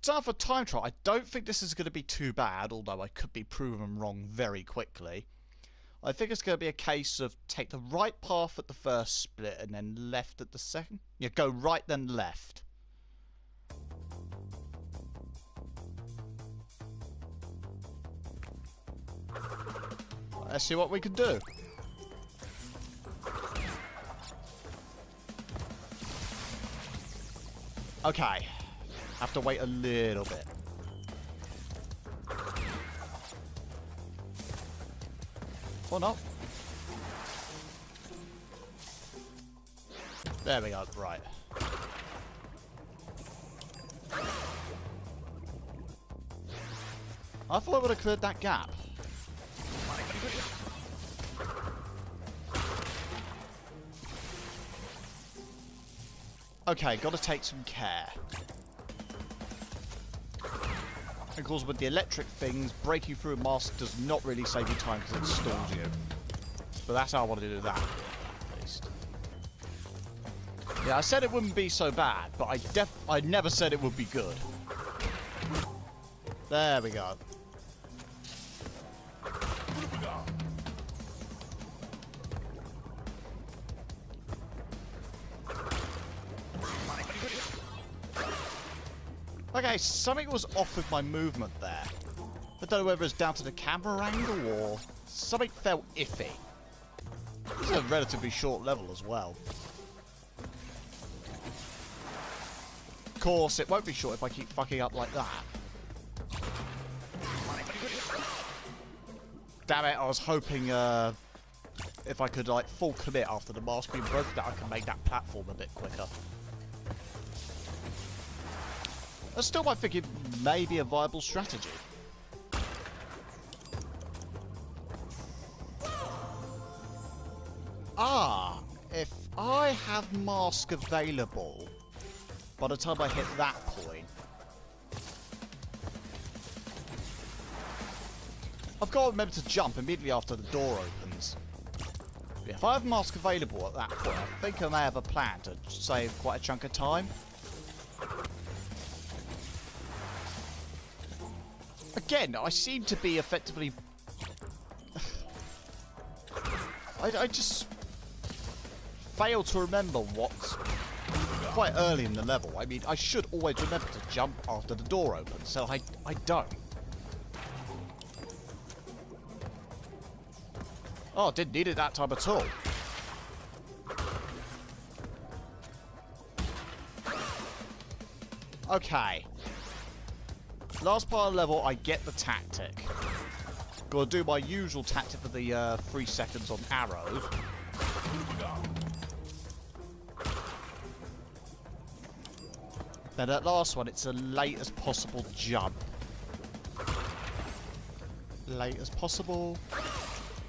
So for time trial, I don't think this is going to be too bad, although I could be proven wrong very quickly. I think it's going to be a case of take the right path at the first split and then left at the second. Yeah, go right then left. Let's see what we can do. Okay. Have to wait a little bit. Or not. There we go, right. I thought I would have cleared that gap. Okay, gotta take some care. Of course, with the electric things, breaking through a mask does not really save you time because it stalls you. But that's how I want to do that, at least. Yeah, I said it wouldn't be so bad, but I never said it would be good. There we go. Okay, something was off with my movement there. I don't know whether it's down to the camera angle or something felt iffy. This is a relatively short level as well. Of course, it won't be short if I keep fucking up like that. Damn it, I was hoping if I could like full commit after the mask being broken that I could make that platform a bit quicker. I still might think it may be a viable strategy. Ah, if I have mask available by the time I hit that point, I've got to remember to jump immediately after the door opens. Yeah, if I have mask available at that point, I think I may have a plan to save quite a chunk of time. Again, I seem to be effectively... I just fail to remember what's quite early in the level. I mean, I should always remember to jump after the door opens, so I don't. Oh, didn't need it that time at all. Okay. Last part of the level, I get the tactic. Gotta do my usual tactic for the 3 seconds on arrows. Then that last one, it's a late as possible jump. Late as possible.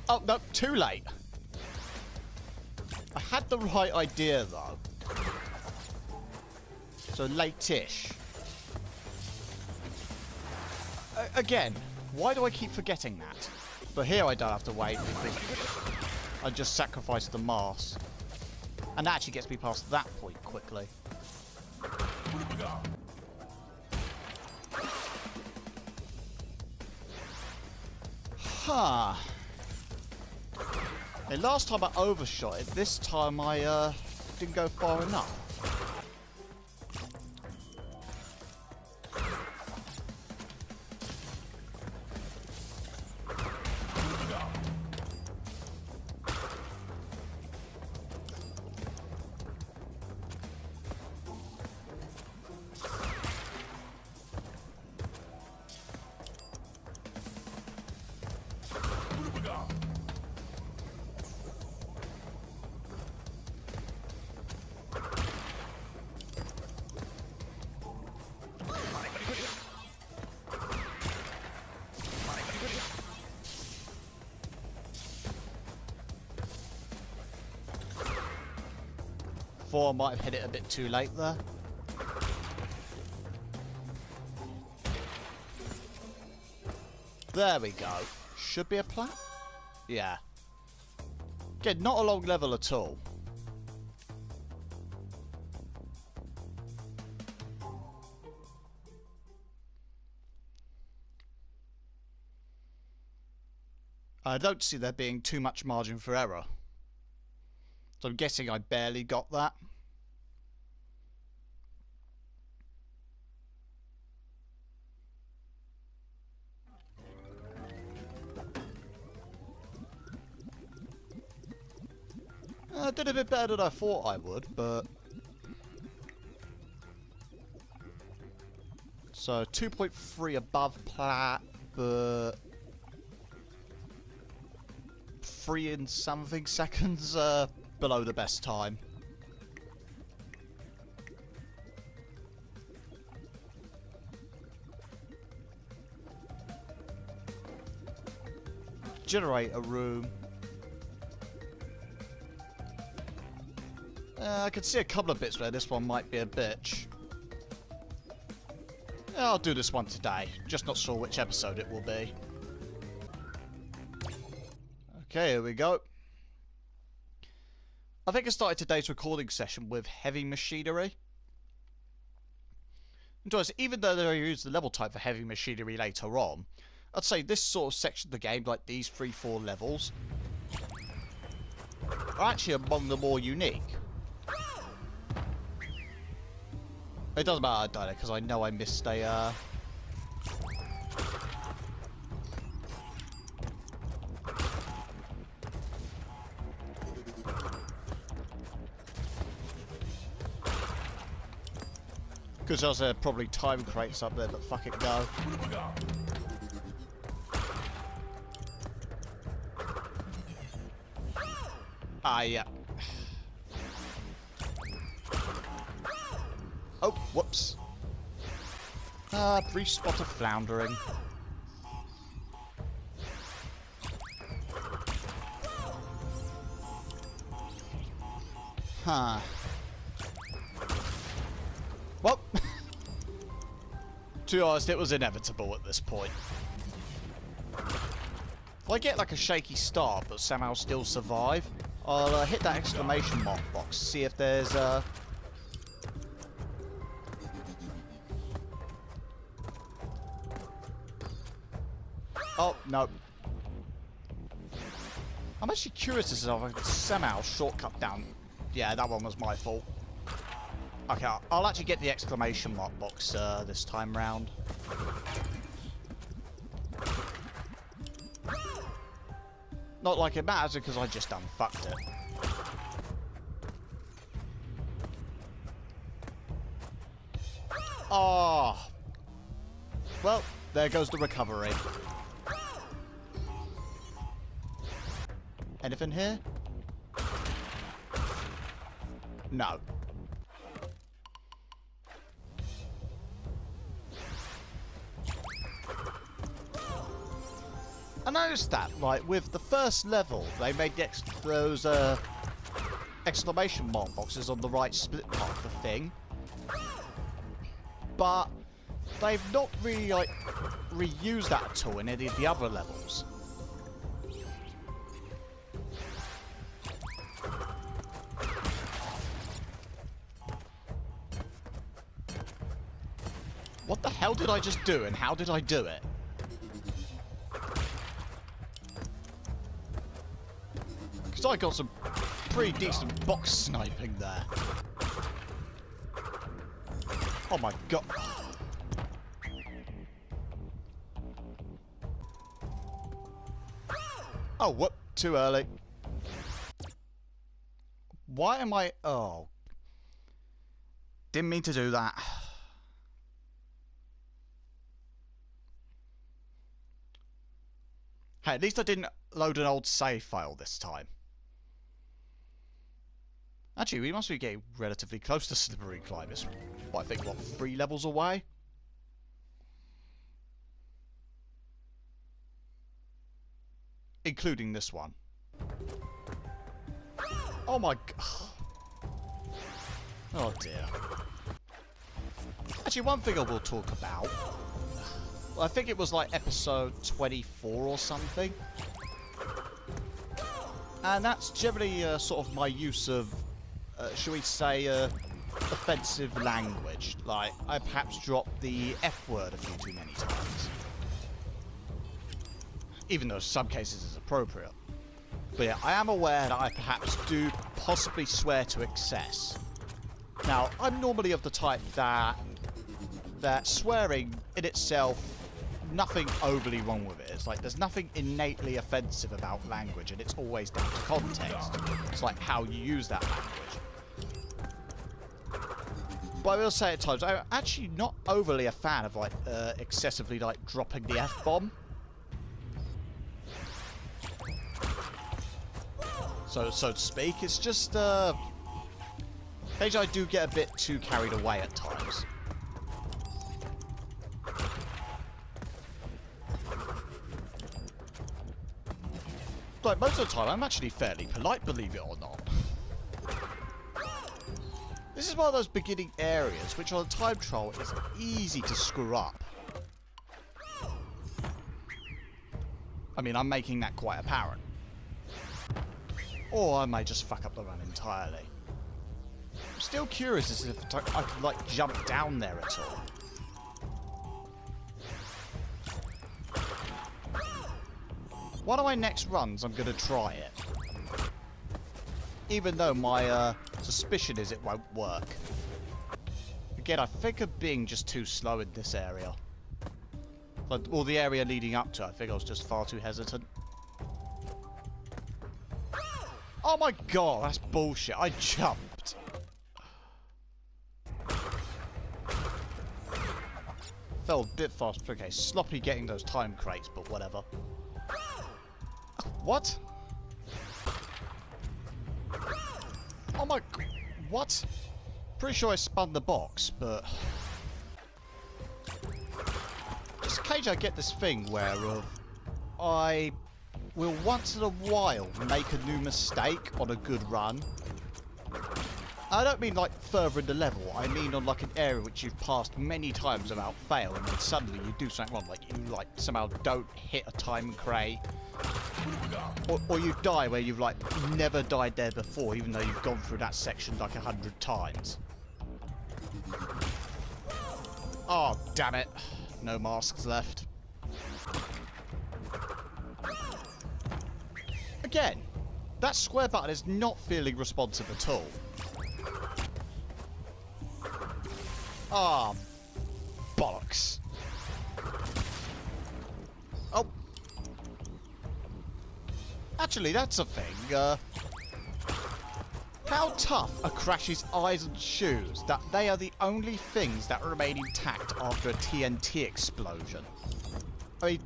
Oh, no, too late. I had the right idea, though. So, late-ish. Again, why do I keep forgetting that? But here I don't have to wait because I just sacrificed the mask. And that actually gets me past that point quickly. Huh. And last time I overshot it, this time I didn't go far enough. Thought I might have hit it a bit too late there. There we go. Should be a plat? Yeah. Again, not a long level at all. I don't see there being too much margin for error. So I'm guessing I barely got that. I did a bit better than I thought I would, but... So, 2.3 above plat, but... 3 and something seconds below the best time. Generate a room. I can see a couple of bits where this one might be a bitch. I'll do this one today, just not sure which episode it will be. Okay, here we go. I think I started today's recording session with heavy machinery. And even though they use the level type for heavy machinery later on, I'd say this sort of section of the game, like these 3-4 levels, are actually among the more unique. It doesn't matter I done it, because I know I missed a, because there's probably time crates up there, but fuck it, go. Ah, yeah. Oh, whoops. Brief spot of floundering. Huh. Well, to be honest, it was inevitable at this point. If I get like a shaky start, but somehow still survive, I'll hit that exclamation mark box, see if there's Oh, no. I'm actually curious as to if I can somehow shortcut down. Yeah, that one was my fault. Okay, I'll actually get the exclamation mark box this time round. Not like it matters, because I just done fucked it. Oh. Well, there goes the recovery. Anything here? No. I noticed that, like, with the first level, they made those exclamation mark boxes on the right split part of the thing. But they've not really, like, reused that at all in any of the other levels. What the hell did I just do, and how did I do it? Because I got some pretty decent box sniping there. Oh my god. Oh, whoop, too early. Why am I... Oh. Didn't mean to do that. Hey, at least I didn't load an old save file this time. Actually, we must be getting relatively close to Slippery Climb. It's, I think, what, 3 levels away? Including this one. Oh my god. Oh dear. Actually, one thing I will talk about. I think it was like episode 24 or something. And that's generally sort of my use of, shall we say, offensive language. Like, I perhaps dropped the F word a few too many times. even though in some cases it's appropriate. But yeah, I am aware that I perhaps do possibly swear to excess. Now, I'm normally of the type that swearing in itself, nothing overly wrong with it. It's like there's nothing innately offensive about language, and it's always down to context. It's like how you use that language. But I will say at times, I'm actually not overly a fan of like excessively like dropping the F-bomb. So to speak, it's just occasionally I do get a bit too carried away at times. Like, most of the time, I'm actually fairly polite, believe it or not. This is one of those beginning areas which on a time trial is easy to screw up. I mean, I'm making that quite apparent. Or I may just fuck up the run entirely. I'm still curious as if I could, like, jump down there at all. One of my next runs, I'm going to try it. Even though my suspicion is it won't work. Again, I think I'm being just too slow in this area. Or the area leading up to it, I think I was just far too hesitant. Oh my god, that's bullshit. I jumped. Fell a bit fast. Okay, sloppy getting those time crates, but whatever. What? Oh my... What? Pretty sure I spun the box, but... Just occasionally I get this thing where I will once in a while make a new mistake on a good run. I don't mean like further in the level, I mean on like an area which you've passed many times without fail, and then suddenly you do something wrong, like you like somehow don't hit a time crate. Or you die where you've like never died there before, even though you've gone through that section like 100 times. Oh, damn it. No masks left. Again, that square button is not feeling responsive at all. Ah, bollocks. Oh. Actually, that's a thing. How tough are Crash's eyes and shoes that they are the only things that remain intact after a TNT explosion? I mean,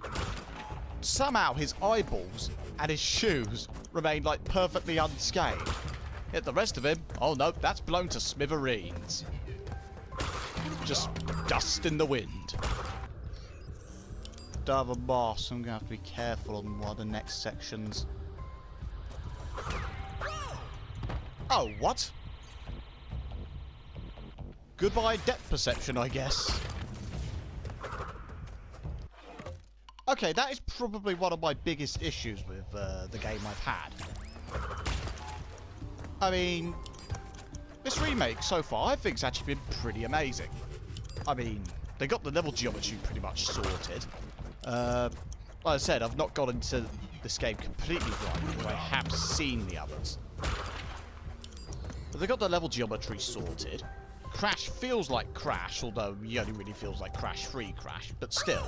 somehow his eyeballs and his shoes remain like perfectly unscathed. Yet the rest of him, oh no, that's blown to smithereens. Just dust in the wind. Don't have a boss, I'm gonna have to be careful on one of the next sections. Oh, what? Goodbye depth perception, I guess. Okay, that is probably one of my biggest issues with the game I've had. I mean, this remake so far I think's actually been pretty amazing. I mean, they got the level geometry pretty much sorted. Like I said, I've not got into this game completely right because I have seen the others. But they got the level geometry sorted. Crash feels like Crash, although he only really feels like Crash-free Crash, but still.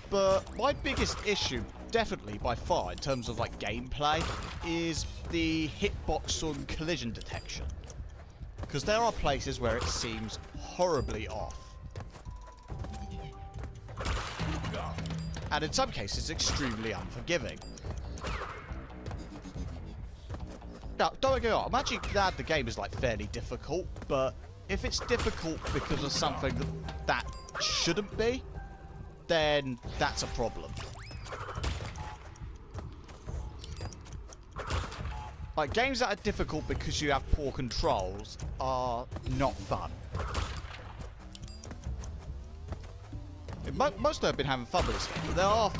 But my biggest issue, definitely by far, in terms of like gameplay, is the hitbox on collision detection. Because there are places where it seems horribly off. And in some cases, extremely unforgiving. Now, don't get me wrong, I'm actually glad the game is like fairly difficult, but if it's difficult because of something that shouldn't be, then that's a problem. Like, games that are difficult because you have poor controls are not fun. Most of them have been having fun with this game, but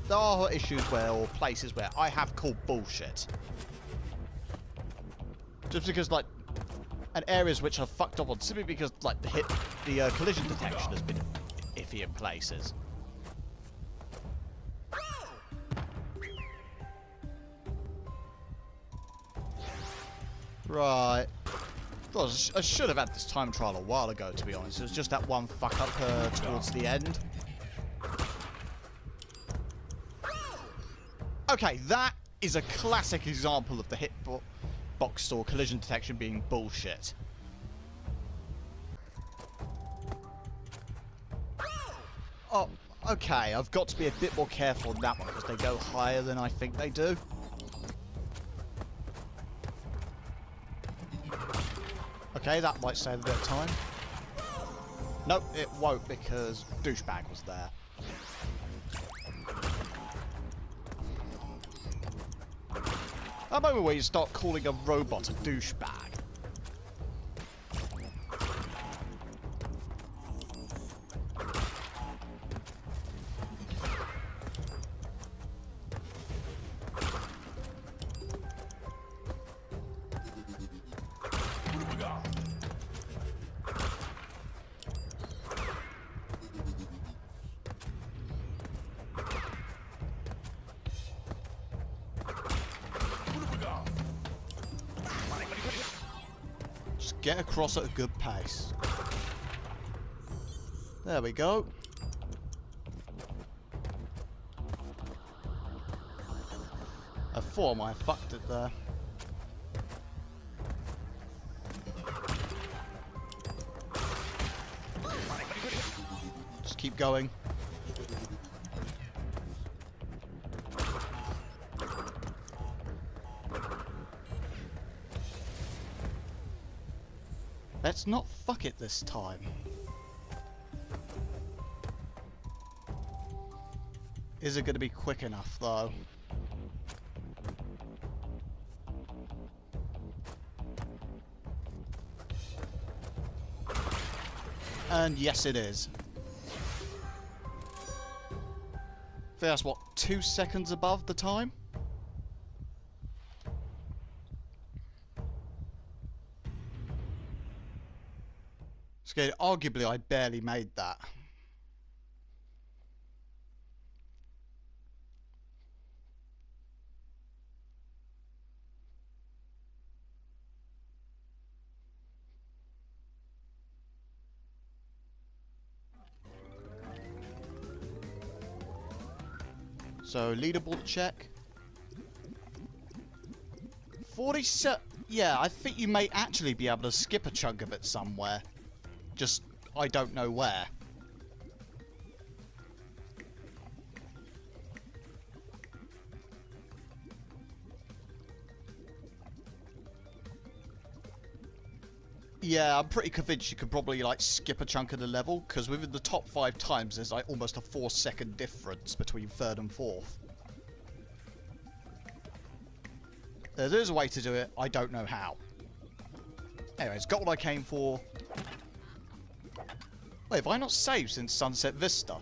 there are issues where, or places where I have called bullshit. Just because, like, and areas which are fucked up on simply because, like, the collision detection has been iffy in places. Right. God, I should have had this time trial a while ago, to be honest. It was just that one fuck up towards the end. Okay, that is a classic example of the hitbox store collision detection being bullshit. Oh, okay, I've got to be a bit more careful on that one because they go higher than I think they do. Okay, that might save a bit of time. Nope, it won't because Douchebag was there. That moment where you start calling a robot a douchebag. Get across at a good pace. There we go. I thought I might have fucked it there. Just keep going. Let's not fuck it this time. Is it going to be quick enough, though? And yes, it is. I think that's, what, 2 seconds above the time? Okay, arguably, I barely made that. So, leaderboard check. 47. Yeah, I think you may actually be able to skip a chunk of it somewhere. Just, I don't know where. Yeah, I'm pretty convinced you could probably, like, skip a chunk of the level, because within the top 5 times, there's, like, almost a 4-second difference between 3rd and 4th. There is a way to do it, I don't know how. Anyways, got what I came for. Wait, have I not saved since Sunset Vista?